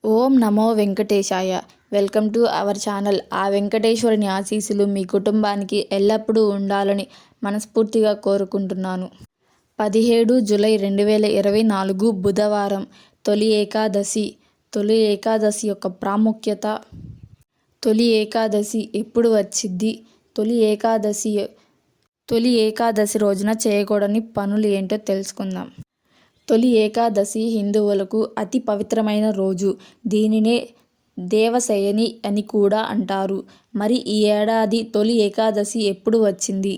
Om Namo Venkatesaya. Welcome to our channel. ఆ వెంకటేశ్వరుని ఆశీస్సులు మీ కుటుంబానికి ఎల్లప్పుడూ ఉండాలని మనస్ఫూర్తిగా కోరుకుంటున్నాను. 17 జూలై 2024 బుధవారం, తొలి ఏకాదశి. తొలి ఏకాదశి యొక్క ప్రాముఖ్యత, తొలి ఏకాదశి ఎప్పుడు వచ్చింది, తొలి ఏకాదశి రోజున చేయకూడని పనులు ఏంటో తెలుసుకుందాం. తొలి ఏకాదశి హిందువులకు అతి పవిత్రమైన రోజు. దీనినే దేవశయని అని కూడా అంటారు. మరి ఈ ఏడాది తొలి ఏకాదశి ఎప్పుడు వచ్చింది,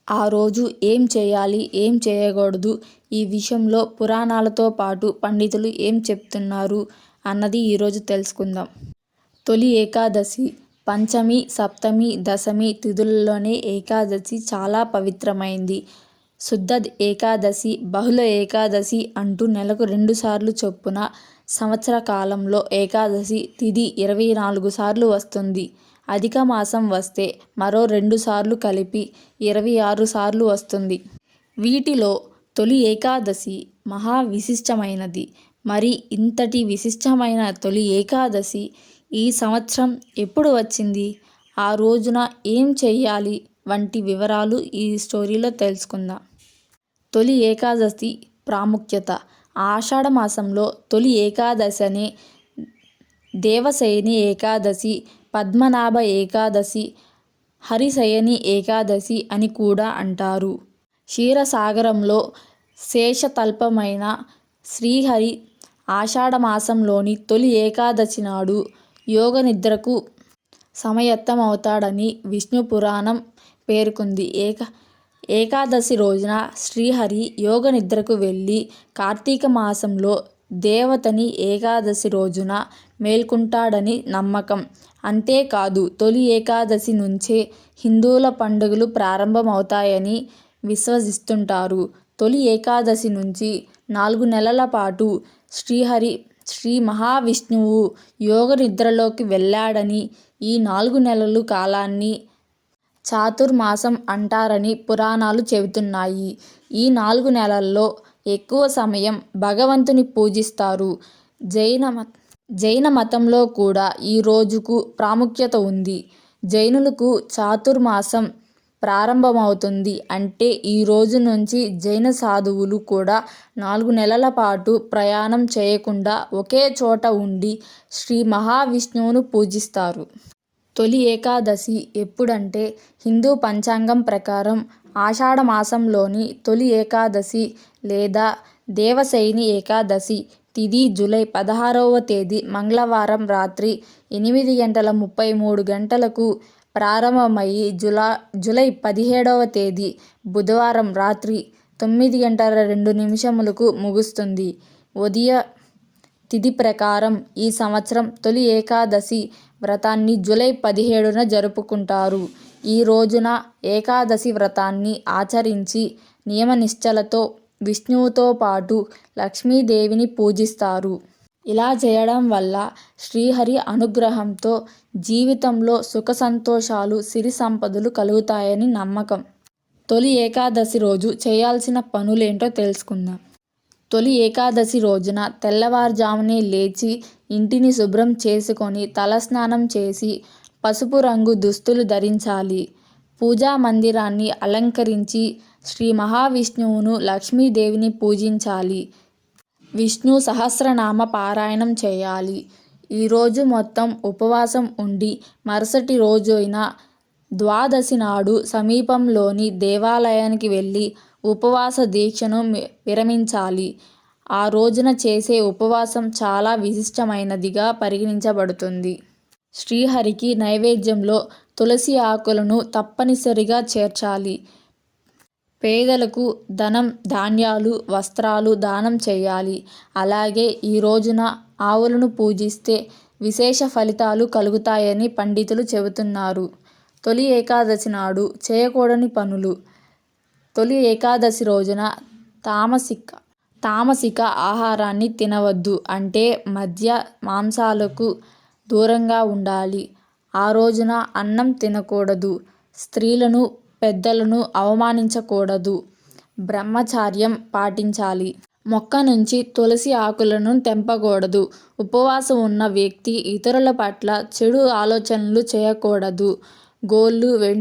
ఆ రోజు ఏం చేయాలి, ఏం చేయకూడదు, ఈ విషయంలో పురాణాలతో పాటు పండితులు ఏం చెప్తున్నారు అన్నది ఈరోజు తెలుసుకుందాం. తొలి ఏకాదశి పంచమి, సప్తమి, దశమి తిథుల్లోనే ఏకాదశి చాలా పవిత్రమైంది. శుద్ధ ఏకాదశి, బహుళ ఏకాదశి అంటూ నెలకు 2 సార్లు చొప్పున సంవత్సర కాలంలో ఏకాదశి తిథి 24 సార్లు వస్తుంది. అధిక మాసం వస్తే మరో 2 సార్లు కలిపి 26 సార్లు వస్తుంది. వీటిలో తొలి ఏకాదశి మహా విశిష్టమైనది. మరి ఇంతటి విశిష్టమైన తొలి ఏకాదశి ఈ సంవత్సరం ఎప్పుడు వచ్చింది, ఆ రోజున ఏం చెయ్యాలి వంటి వివరాలు ఈ స్టోరీలో తెలుసుకుందాం. తొలి ఏకాదశి ప్రాముఖ్యత. ఆషాఢ మాసంలో తొలి ఏకాదశినే దేవశయని ఏకాదశి, పద్మనాభ ఏకాదశి, హరిశయని ఏకాదశి అని కూడా అంటారు. క్షీరసాగరంలో శేషతల్పమైన శ్రీహరి ఆషాఢమాసంలోని తొలి ఏకాదశి నాడు యోగనిద్రకు సమాయత్తమవుతాడని విష్ణు పురాణం పేర్కొంది. ఏకాదశి రోజున శ్రీహరి యోగనిద్రకు వెళ్ళి కార్తీక మాసంలో దేవతని ఏకాదశి రోజున మేల్కొంటాడని నమ్మకం. అంతేకాదు తొలి ఏకాదశి నుంచే హిందువుల పండుగలు ప్రారంభమవుతాయని విశ్వసిస్తుంటారు. తొలి ఏకాదశి నుంచి 4 నెలల పాటు శ్రీ మహావిష్ణువు యోగనిద్రలోకి వెళ్ళాడని, ఈ 4 నెలల కాలాన్ని చాతుర్మాసం అంటారని పురాణాలు చెబుతున్నాయి. ఈ 4 నెలల్లో ఎక్కువ సమయం భగవంతుని పూజిస్తారు. జైన మతంలో కూడా ఈ రోజుకు ప్రాముఖ్యత ఉంది. జైనులకు చాతుర్మాసం ప్రారంభమవుతుంది అంటే ఈ రోజు నుంచి జైన సాధువులు కూడా 4 నెలల పాటు ప్రయాణం చేయకుండా ఒకే చోట ఉండి శ్రీ మహావిష్ణువును పూజిస్తారు. తొలి ఏకాదశి ఎప్పుడంటే హిందూ పంచాంగం ప్రకారం ఆషాఢ మాసంలోని తొలి ఏకాదశి లేదా దేవశయని ఏకాదశి తిథి జూలై 16వ తేదీ మంగళవారం రాత్రి 8:33 ప్రారంభమయ్యి జూలై 17వ తేదీ బుధవారం రాత్రి 9:02 ముగుస్తుంది. ఉదయ తిథి ప్రకారం ఈ సంవత్సరం తొలి ఏకాదశి వ్రతాన్ని జూలై 17న జరుపుకుంటారు. ఈ రోజున ఏకాదశి వ్రతాన్ని ఆచరించి నియమనిష్టలతో విష్ణువుతో పాటు లక్ష్మీదేవిని పూజిస్తారు. ఇలా చేయడం వల్ల శ్రీహరి అనుగ్రహంతో జీవితంలో సుఖ సంతోషాలు, సిరి సంపదలు కలుగుతాయని నమ్మకం. తొలి ఏకాదశి రోజు చేయాల్సిన పనులేంటో తెలుసుకుందాం. తొలి ఏకాదశి రోజున తెల్లవారుజామునే లేచి ఇంటిని శుభ్రం చేసుకొని తలస్నానం చేసి పసుపు రంగు దుస్తులు ధరించాలి. పూజా మందిరాన్ని అలంకరించి శ్రీ మహావిష్ణువును, లక్ష్మీదేవిని పూజించాలి. విష్ణు సహస్రనామ పారాయణం చేయాలి. ఈరోజు మొత్తం ఉపవాసం ఉండి మరుసటి రోజైన ద్వాదశి నాడు సమీపంలోని దేవాలయానికి వెళ్ళి ఉపవాస దీక్షను విరమించాలి. ఆ రోజున చేసే ఉపవాసం చాలా విశిష్టమైనదిగా పరిగణించబడుతుంది. శ్రీహరికి నైవేద్యంలో తులసి ఆకులను తప్పనిసరిగా చేర్చాలి. పేదలకు ధనం, ధాన్యాలు, వస్త్రాలు దానం చేయాలి. అలాగే ఈ రోజున ఆవులను పూజిస్తే విశేష ఫలితాలు కలుగుతాయని పండితులు చెబుతున్నారు. తొలి ఏకాదశి నాడు చేయకూడని పనులు. తొలి ఏకాదశి రోజున తామసిక ఆహారాన్ని తినవద్దు. అంటే మద్య మాంసాలకు దూరంగా ఉండాలి. ఆ రోజున అన్నం తినకూడదు. స్త్రీలను, పెద్దలను అవమానించకూడదు. బ్రహ్మచర్యం పాటించాలి. మొక్క నుంచి తులసి ఆకులను తెంపకూడదు. ఉపవాసం ఉన్న వ్యక్తి ఇతరుల పట్ల చెడు ఆలోచనలు చేయకూడదు. గోళ్లు, వెండి